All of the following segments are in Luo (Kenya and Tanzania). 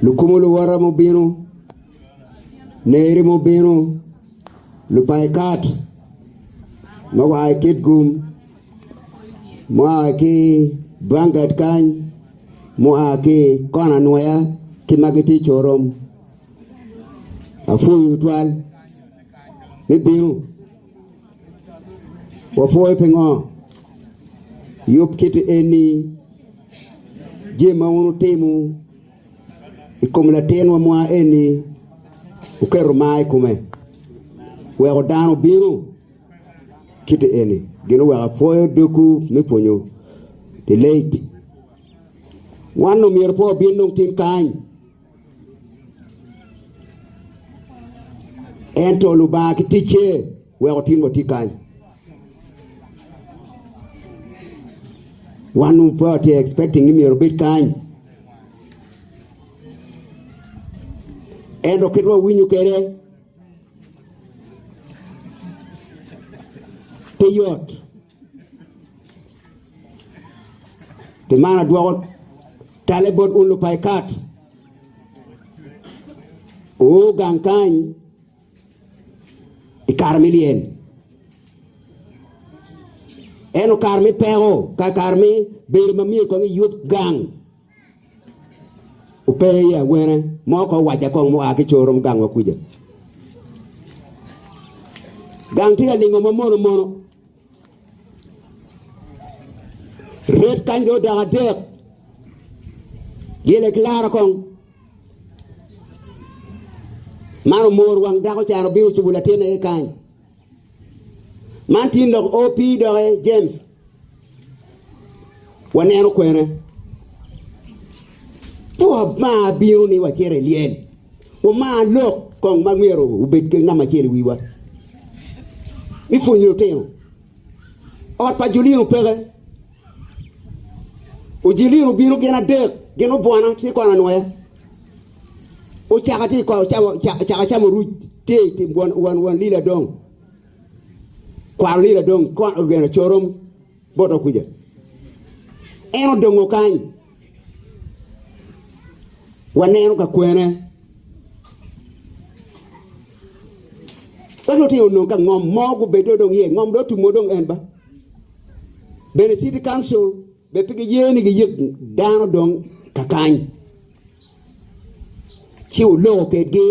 Lukumulu wara mo bino. Neri mo bino. Lupaikat. Mawa kid gum. Moa ki bangat kany. Moa ki kona noya ki magiti chorom. Afu yutwal. Mi bino. Wafoy pengo. Yup kiti eni. Jema unu temu. Ikumla tenwa mwa eni. Ukeru mai kume. Wego dano bino. Kiti eni. Gino wega foyo duku miponyo. The late. Wano mirpo binong tin kany. Ento luba kitiche. Wego tin mo ti kany. One party expecting him a bit kind. And okay, what win you carry? Payot. The man at what Talibot Ulupai cat. Oh, Gankan. A carmelian. Eno karmi pero ka karmi ber mamir ko ngi yup gang upeye ya wene moko waja ko mo aki chorom gang wakuja gang tiga lingo mono red kanjo daga dek yele klara kong mano mor wang dago charo biu chubula tena e kan Mantin log OP dore James. Waneno kwene. Po ma biru ni wachere liel. O ma lok kong magmero ubet ke na machere wiwa. Mi funyo teno. Ot pa Julino pere. O Julino biru gena dek, geno buana ti kwana noya. O chakati ko chaka ru te wan lila dong. Kwa lila dong kwa ogena chorom bodo kuja. Eno dongo kany. Waneno ka kwene. Paso te ono ka ngom mogu bedo dong ye ngom do tumo dong enba. Bene city council be pigi yeni gi yek dano dong ka kany. Chiu lo ke ge.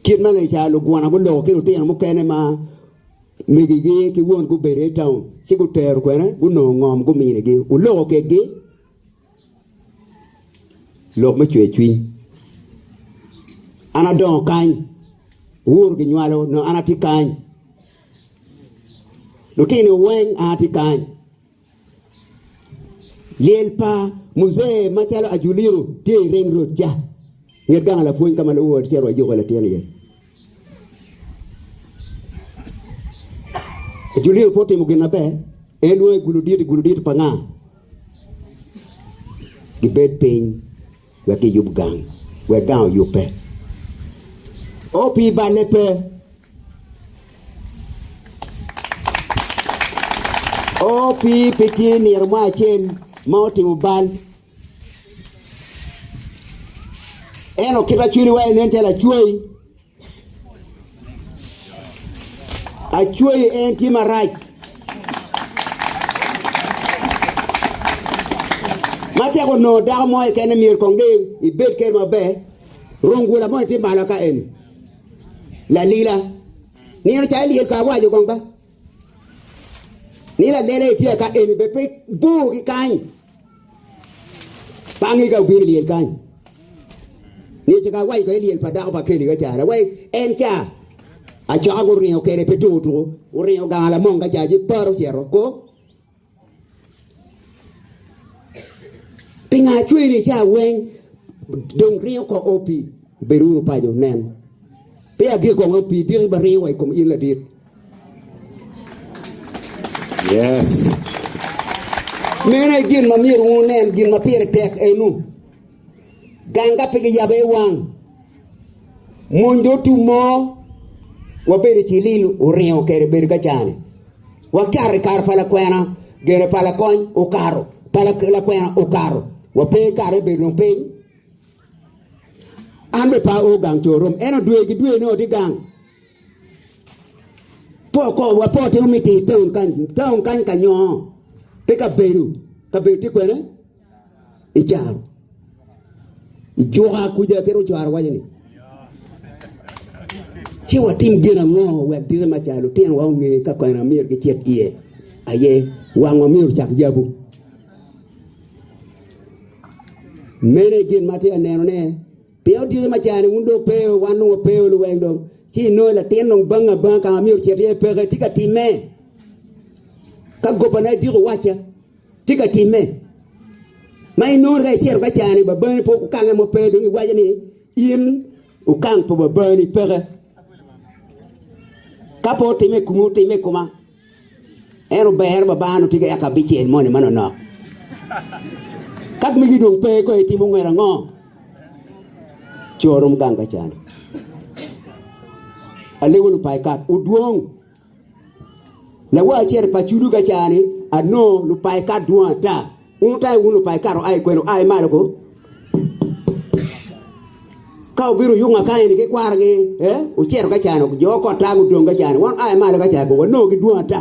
Kid mane cha lo gwana bo lo ke te mo kene ma Migi ki won go bere town si go ter kwene go no ngom go mine gi u lo ke gi lo me chwe chwi ana don kan wur gi nywalo no ana ti kan lo tini wen ati kan lelpa muzee matala ajuliro te ring road ja ngedanga la fuin kama lo wor chero ajo la tene ye Julio pote mugina be elwe guludir panga the bed pain we ke yub gang we down yupe opi balepe opi petit nirma chel mauti mubal eno kita chuni wa nentela chui a chui enti marai mate ko no da mo e kene mir konde I bet ker mabe rongula mo ti malaka en la lila ni no chali ka wajo konga ni la lele ti ka en be pe bu ki kan pangi ka bi li kan ni ka wai ka li pa da pa ke li ka cha wai en cha a chago rio che ripetuto rio gala monga chaji paro chero ko pinga chwiri cha wen dong rio ko opi beru pa jo nen pe agi ko opi diri ba rio ai kom ila dit yes mena gin ma mir unen gin ma pere tek enu ganga pe yabe wang mondo tu mo wabere chilil urio kere ber gachane wakare kar pala kwena gere pala kon o karo pala la kwena o karo wape kare ber no pe Ambe pa o gang chorom eno dwe no di gang. Poko wa pote umiti town kan kanyo. Peka beru ti kwene icharo. Ijoha kuja kero charo wajeni. Chiwa tim gina ngo wek dire machalo ten wa nge ka kwena mir ki chet iye. Aye wangwa mir chak jabu. Mene gin matia neno ne. Peo dire machani undo peo wanu peo luwendo. Si no la ten nong banga ka mir chet iye peke tika time. Ka gopana diro wacha. Tika time. Mai no ga cher ka chani ba bani po kanga mo pe dungi wajani in u kang po ba bani pere kapo time kuma ero ber ba banu tika ya kabichi en moni mano no kak mi gidong pe ko timo ngera ngo chorum kang ka chani alewulu pai kat uduong la wa cher pa chudu ka chani ano lu pai kat duan ta untai unu pai karo ai kweno ai maloko kau biru yunga kai ni ke kwargi u chero ka chano jo ko tangu donga chano wan ai malo ka chago no gi duan ta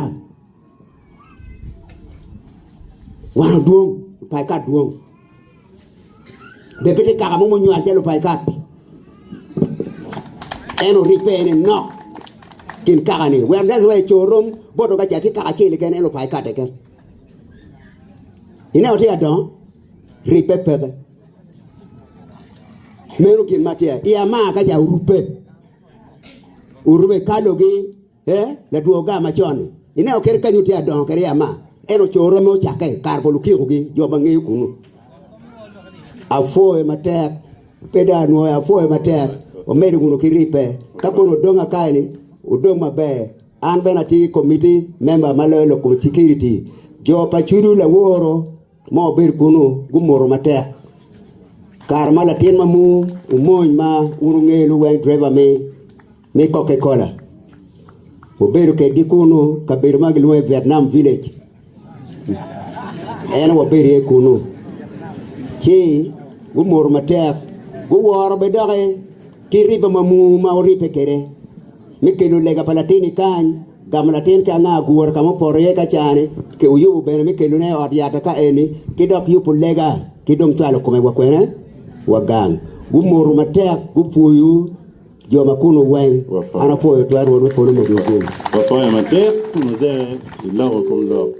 wan duong pai ka duong bebete ka mo nyuar chelo pai ka eno ripene no kin kagani where that's why chorum bodo ka chati ka chele ken eno pai ka de ken ina otia don ripepe mero kin matia ia ma ka ja urupe kalogi la duoga machoni ina oker ka nyutia don kere ama eno choro mo chake karbolu kigugi jo bangi kunu afo e matek peda no afo e matek o meru kunu kiripe ka kono donga kaini udong mabe an benati committee member malolo ko security jo pachuru la woro mo ber kunu gumoro matek kar mala tien mamu umoy ma urungelu wen driver me Coca-Cola o ber ke dikunu ka ber maglu Vietnam village ena wo ber e kunu chi gumoro matek guworo be dare kiriba mamu ma oripe kere mikelu lega palatini kan gamlatin ka na guor kamo pore ka chane ke uyu be mikelu ne odiata ka eni kidok yupu lega kidong chalo kome wakwene wagang gumoro matek gupuyu jo makuno wen ana foyo twaro no polo mo dugo wafanya matek mzee ilago kumlo